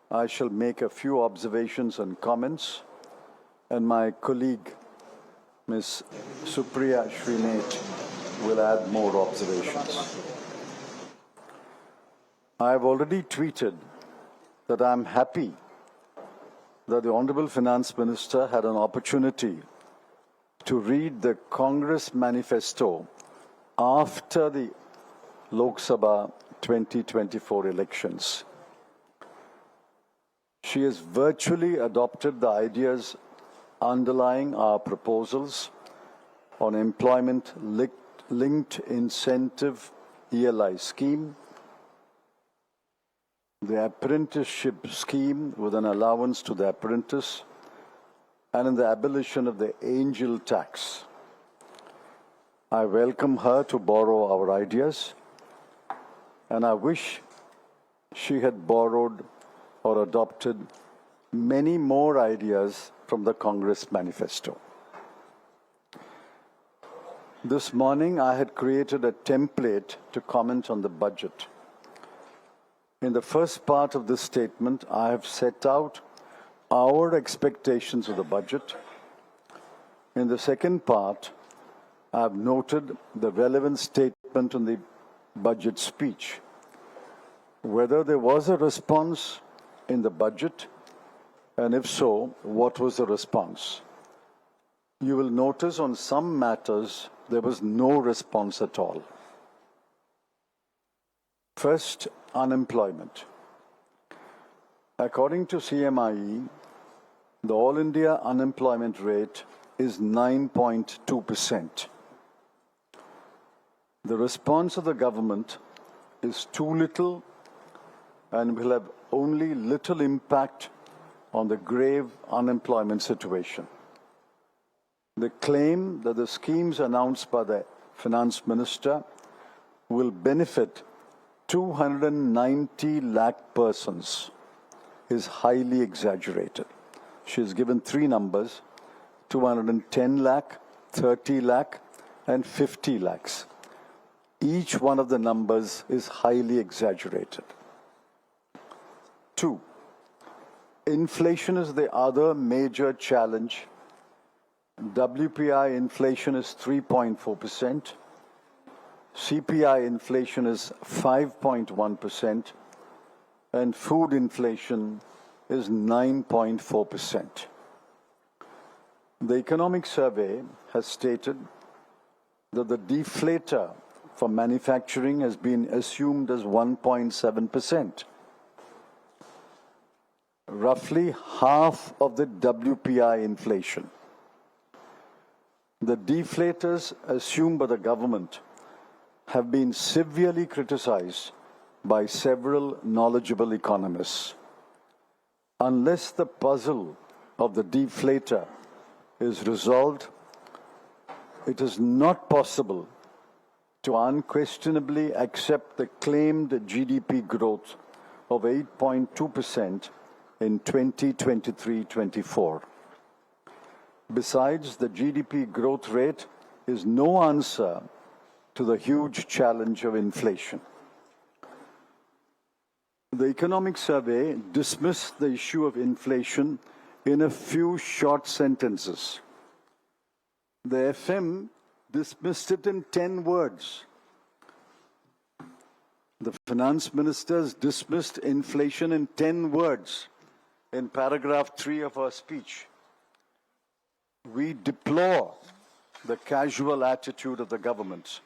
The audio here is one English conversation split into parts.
I shall make a few observations and comments, and my colleague, Ms. Supriya Srinath, will add more observations. I have already tweeted that I am happy that the Honorable Finance Minister had an opportunity to read the Congress Manifesto after the Lok Sabha 2024 elections. She has virtually adopted the ideas underlying our proposals on employment-linked incentive ELI scheme, the apprenticeship scheme with an allowance to the apprentice, and in the abolition of the angel tax. I welcome her to borrow our ideas, and I wish she had borrowed or adopted many more ideas from the Congress Manifesto. This morning, I had created a template to comment on the budget. In the first part of this statement, I have set out our expectations of the budget. In the second part, I have noted the relevant statement in the budget speech. Whether there was a response in the budget, and if so, what was the response? You will notice on some matters there was no response at all. First, unemployment. According to CMIE, the All India unemployment rate is 9.2%. The response of the government is too little and will have only little impact on the grave unemployment situation. The claim that the schemes announced by the Finance Minister will benefit 290 lakh persons is highly exaggerated. She has given three numbers: 210 lakh, 30 lakh, and 50 lakhs. Each one of the numbers is highly exaggerated. 2. Inflation is the other major challenge. WPI inflation is 3.4%. CPI inflation is 5.1%. And food inflation is 9.4%. The Economic Survey has stated that the deflator for manufacturing has been assumed as 1.7%. Roughly half of the WPI inflation. The deflators assumed by the government have been severely criticized by several knowledgeable economists. Unless the puzzle of the deflator is resolved, it is not possible to unquestionably accept the claimed GDP growth of 8.2% in 2023-24. Besides, the GDP growth rate is no answer to the huge challenge of inflation. The Economic Survey dismissed the issue of inflation in a few short sentences. The FM dismissed it in 10 words. The Finance Minister's dismissed inflation in 10 words in paragraph 3 of her speech. We deplore the casual attitude of the government,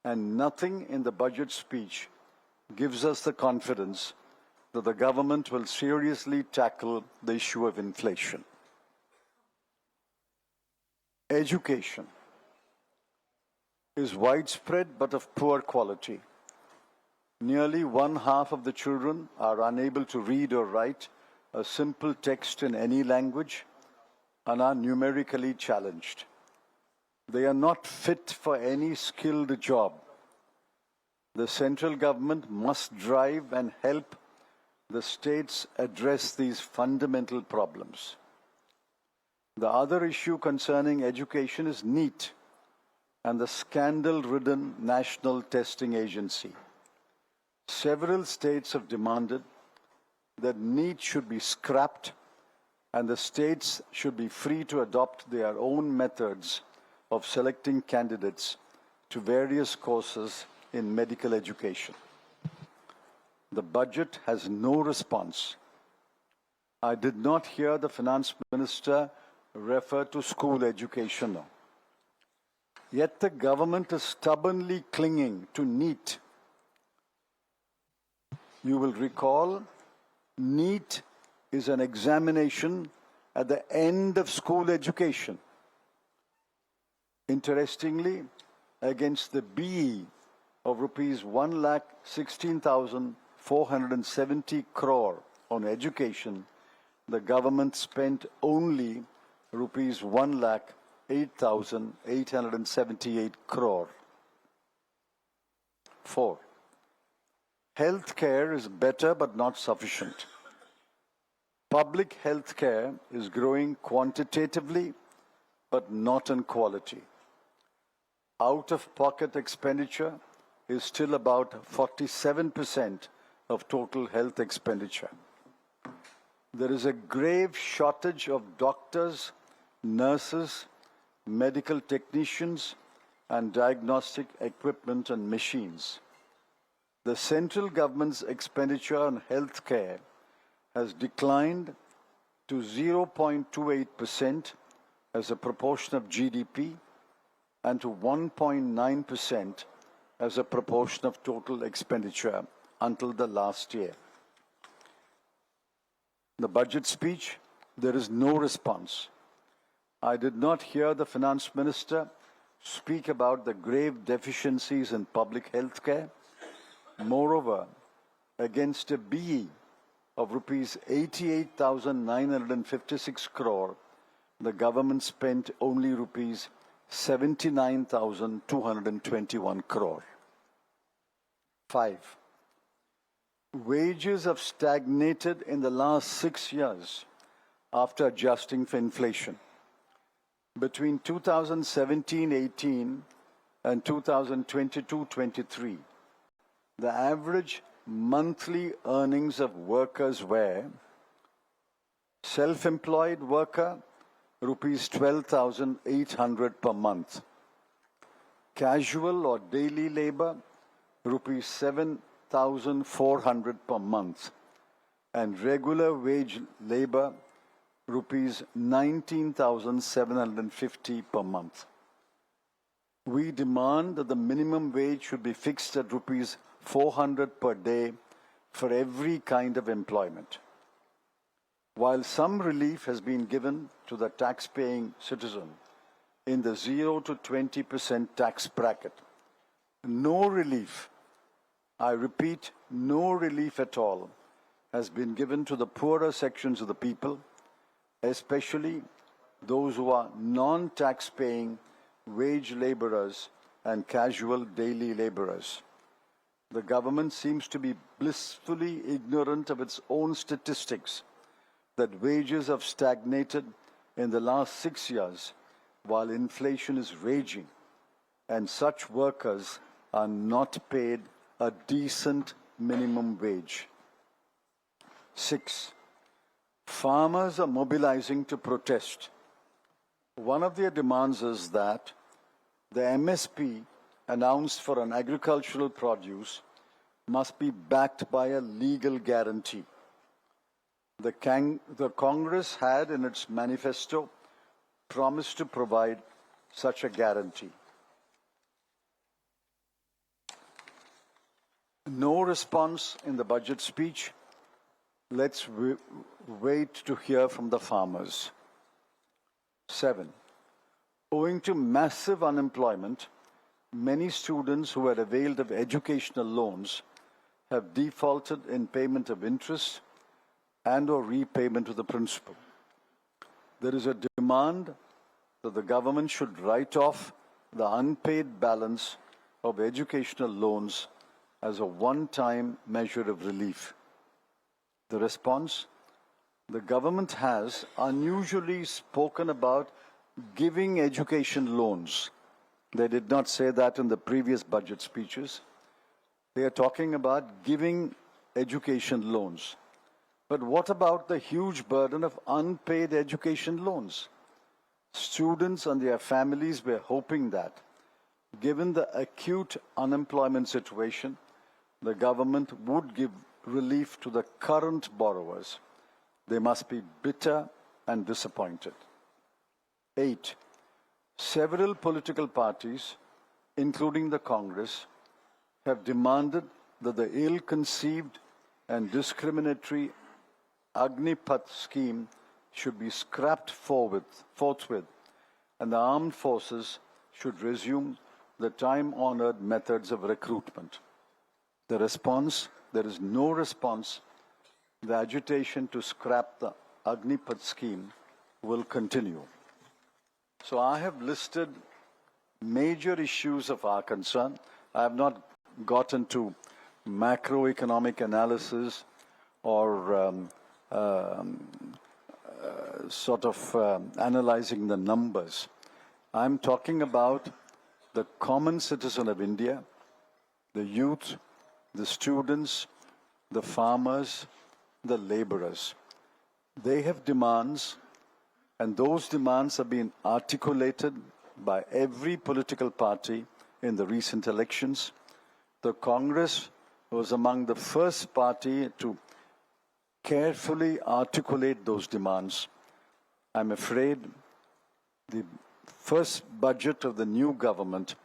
and nothing in the budget speech gives us the confidence that the government will seriously tackle the issue of inflation. Education is widespread but of poor quality. Nearly one half of the children are unable to read or write a simple text in any language and are numerically challenged. They are not fit for any skilled job. The central government must drive and help the states address these fundamental problems. The other issue concerning education is NEET and the scandal-ridden National Testing Agency. Several states have demanded that NEET should be scrapped and the states should be free to adopt their own methods of selecting candidates to various courses in medical education. The budget has no response. I did not hear the finance minister refer to school education. Yet the government is stubbornly clinging to NEET. You will recall, NEET is an examination at the end of school education. Interestingly, against the BE of rupees 1,16,470 crore on education, the government spent only rupees 1,08,878 crore. 4. Health care is better but not sufficient. Public health care is growing quantitatively but not in quality. Out-of-pocket expenditure is still about 47% of total health expenditure. There is a grave shortage of doctors, nurses, medical technicians, and diagnostic equipment and machines. The central government's expenditure on health care has declined to 0.28% as a proportion of GDP and to 1.9% as a proportion of total expenditure until the last year. The budget speech, there is no response. I did not hear the finance minister speak about the grave deficiencies in public health care. Moreover, against a BE of rupees 88,956 crore, the government spent only rupees 79,221 crore. 5. Wages have stagnated in the last 6 years after adjusting for inflation. Between 2017-18 and 2022-23, the average monthly earnings of workers were self-employed worker, rupees 12,800 per month. Casual or daily labor, rupees 7,400 per month. And regular wage labor, rupees 19,750 per month. We demand that the minimum wage should be fixed at rupees 400 per day for every kind of employment. While some relief has been given to the tax-paying citizen in the 0 to 20% tax bracket, no relief, I repeat, no relief at all has been given to the poorer sections of the people, especially those who are non-tax-paying wage laborers and casual daily laborers. The government seems to be blissfully ignorant of its own statistics that wages have stagnated in the last 6 years while inflation is raging and such workers are not paid a decent minimum wage. 6. Farmers are mobilizing to protest. One of their demands is that the MSP announced for an agricultural produce must be backed by a legal guarantee. The Congress had in its manifesto promised to provide such a guarantee. No response in the budget speech. Let's wait to hear from the farmers. 7. Owing to massive unemployment, many students who had availed of educational loans have defaulted in payment of interest and or repayment of the principal. There is a demand that the government should write off the unpaid balance of educational loans as a one-time measure of relief. The response? The government has unusually spoken about giving education loans. They did not say that in the previous budget speeches. They are talking about giving education loans. But what about the huge burden of unpaid education loans? Students and their families were hoping that, given the acute unemployment situation, the government would give relief to the current borrowers. They must be bitter and disappointed. 8. Several political parties, including the Congress, have demanded that the ill-conceived and discriminatory Agnipath scheme should be scrapped forthwith, and the armed forces should resume the time-honored methods of recruitment. The response, there is no response. The agitation to scrap the Agnipath scheme will continue. So I have listed major issues of our concern. I have not gotten to macroeconomic analysis or analyzing the numbers. I'm talking about the common citizen of India, the youth, the students, the farmers, the laborers. They have demands, and those demands have been articulated by every political party in the recent elections. The Congress was among the first party to carefully articulate those demands. I'm afraid the first budget of the new government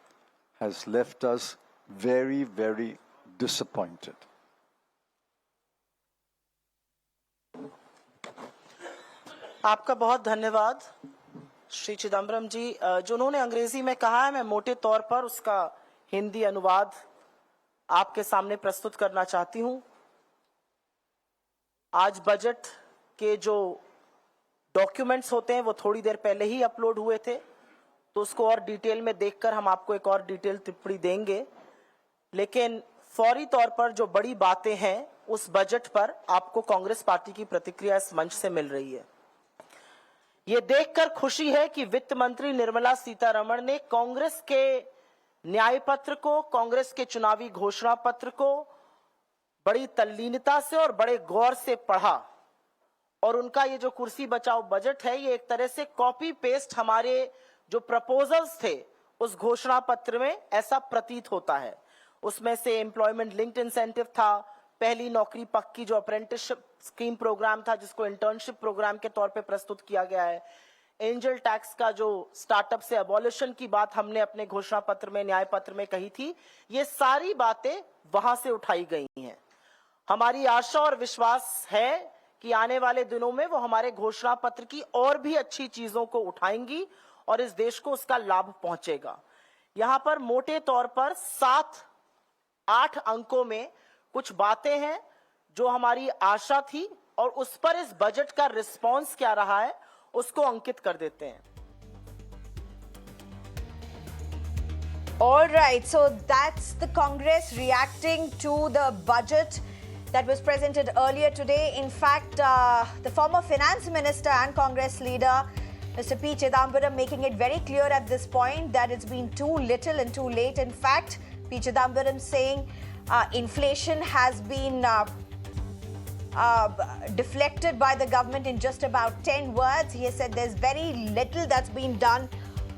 has left us very, very disappointed. आपका बहुत धन्यवाद श्री चिदम्बरम जी। जो उन्होंने अंग्रेजी में कहा है, मैं मोटे तौर पर उसका हिंदी अनुवाद आपके सामने प्रस्तुत करना चाहती हूं। आज बजट के जो डॉक्यूमेंट्स होते हैं वो थोड़ी देर पहले ही अपलोड हुए थे, तो उसको और डिटेल में देखकर हम आपको एक और डिटेल टिप्पणी देंगे। लेकिन फौरी तौर पर जो बड़ी बातें हैं उस बजट पर आपको कांग्रेस पार्टी की प्रतिक्रिया इस मंच से मिल रही है। ये देखकर खुशी है कि वित्त मंत्री निर्मला सीतारमण ने कांग्रेस के न्याय पत्र को, कांग्रेस के चुनावी घोषणा पत्र को बड़ी तल्लीनता से और बड़े गौर से पढ़ा, और उनका ये जो कुर्सी बचाओ बजट है ये एक तरह से कॉपी पेस्ट हमारे जो प्रपोजल्स थे उस घोषणा पत्र में ऐसा प्रतीत होता है। उसमें से एम्प्लॉयमेंट लिंक्ड इंसेंटिव था, पहली नौकरी पक्की जो अप्रेंटिसशिप स्कीम प्रोग्राम था जिसको इंटर्नशिप प्रोग्राम के तौर पे प्रस्तुत किया गया है, एंजल टैक्स का जो स्टार्टअप से अबॉलिशन की बात हमने अपने घोषणा पत्र में, न्याय पत्र में कही थी, ये सारी बातें वहां से उठाई गई हैं। हमारी आशा और विश्वास है कि आने वाले दिनों में वो हमारे घोषणा पत्र की और भी अच्छी चीजों को उठाएंगी और इस देश को उसका लाभ पहुंचेगा। यहां पर मोटे तौर पर 7-8 अंकों में कुछ बातें हैं जो हमारी आशा थी और उस पर इस बजट का रिस्पांस क्या रहा है उसको अंकित कर देते हैं। All right, so that's the Congress reacting to the budget that was presented earlier today. In fact, the former finance minister and Congress leader, Mr. P. Chidambaram, making it very clear at this point that it's been too little and too late. In fact, P. Chidambaram saying inflation has been deflected by the government in just about 10 words. He has said there's very little that's been done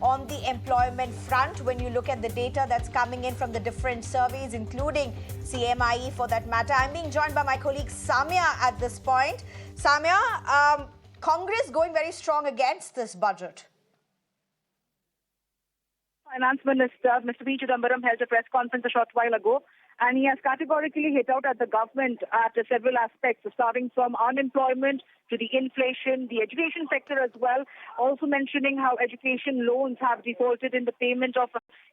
on the employment front when you look at the data that's coming in from the different surveys, including CMIE for that matter. I'm being joined by my colleague Samya at this point. Samya, Congress going very strong against this budget. Finance Minister Mr. P. Chidambaram held a press conference a short while ago, and he has categorically hit out at the government at several aspects, starting from unemployment to the inflation, the education sector as well, also mentioning how education loans have defaulted in the payment of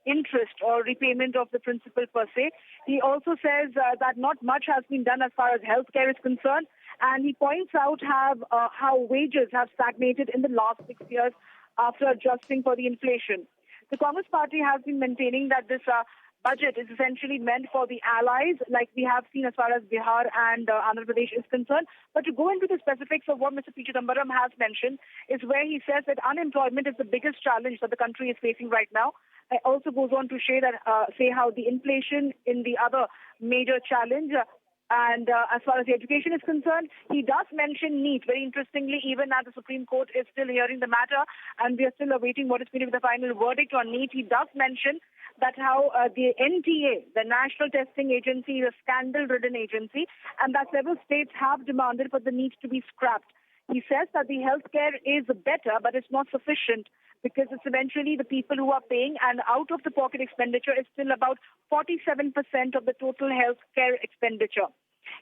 interest or repayment of the principal per se. He also says that not much has been done as far as healthcare is concerned, and he points out how wages have stagnated in the last 6 years after adjusting for the inflation. The Congress Party has been maintaining that this budget is essentially meant for the allies, like we have seen as far as Bihar and Andhra Pradesh is concerned. But to go into the specifics of what Mr. P. Chidambaram has mentioned is where he says that unemployment is the biggest challenge that the country is facing right now. It also goes on to say how the inflation in the other major challenge, And as far as the education is concerned, he does mention NEET. Very interestingly, even as the Supreme Court is still hearing the matter and we are still awaiting what is going to be the final verdict on NEET, he does mention that how the NTA, the National Testing Agency, is a scandal-ridden agency, and that several states have demanded for the NEET to be scrapped. He says that the healthcare is better, but it's not sufficient because it's eventually the people who are paying, and out-of-the-pocket expenditure is still about 47% of the total healthcare expenditure.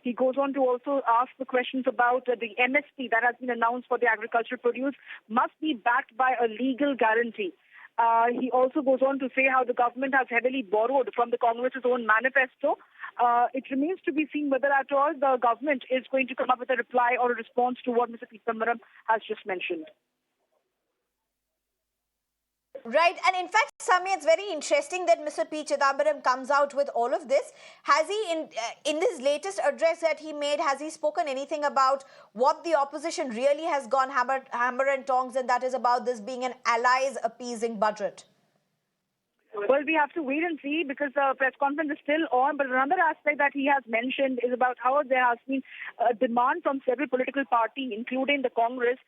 He goes on to also ask the questions about the MSP that has been announced for the agricultural produce must be backed by a legal guarantee. He also goes on to say how the government has heavily borrowed from the Congress's own manifesto. It remains to be seen whether at all the government is going to come up with a reply or a response to what Mr. Chidambaram has just mentioned. Right, and in fact, Samya, it's very interesting that Mr. P. Chidambaram comes out with all of this. Has he, in this latest address that he made, has he spoken anything about what the opposition really has gone hammer and tongs, and that is about this being an allies appeasing budget? Well, we have to wait and see because the press conference is still on. But another aspect that he has mentioned is about how there has been a demand from several political parties, including the Congress,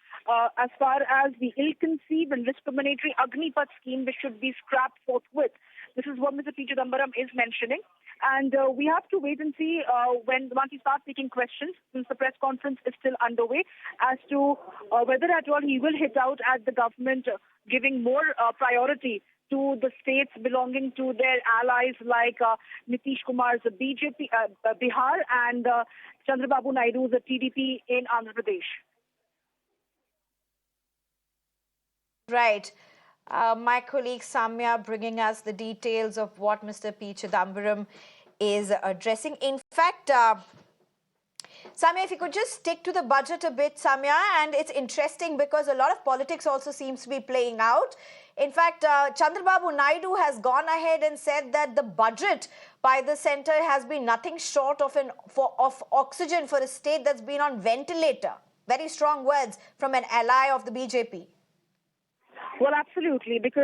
as far as the ill-conceived and discriminatory Agnipath scheme, which should be scrapped forthwith. This is what Mr. P. Chidambaram is mentioning. And we have to wait and see once he starts taking questions, since the press conference is still underway, as to whether at all he will hit out at the government giving more priority to the states belonging to their allies like Nitish Kumar's BJP, Bihar, and Chandrababu Naidu's TDP in Andhra Pradesh. Right. My colleague Samya bringing us the details of what Mr. P. Chidambaram is addressing. In fact, Samya, if you could just stick to the budget a bit, Samya, and it's interesting because a lot of politics also seems to be playing out. In fact, Chandrababu Naidu has gone ahead and said that the budget by the centre has been nothing short of of oxygen for a state that's been on ventilator. Very strong words from an ally of the BJP. Well, absolutely, because